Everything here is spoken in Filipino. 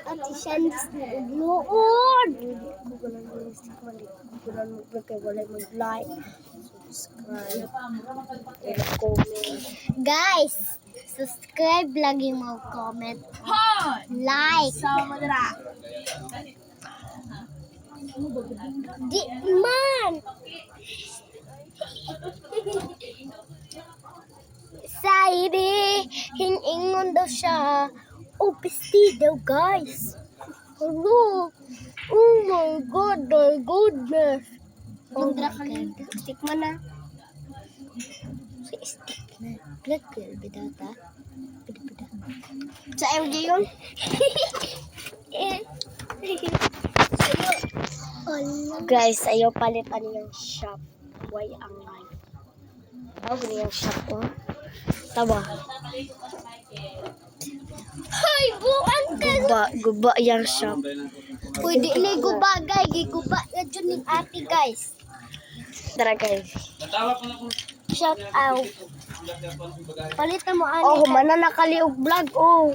At isyandis na ugloon. Mag-like, subscribe, comment. Guys, subscribe lagi mo, comment, like. Di man. Saidi, hiningon daw siya. Oh, pesti daw, guys. Hello. Oh my God, my goodness. Oh my God. Stick mo na. Stick na. Black girl, bidata. Bida. Sa MJ yun? Guys, ayaw palitan yung shop. Why ang life? Bago yung shop ko. Taba. Hoy, bukan ka! Guba yung shop. Pwede na guba, guys. Guba na dyan yung ate, guys. Tara, guys. Shout out. Palitan mo, ate. Oh, mana nakaliog vlog, oh.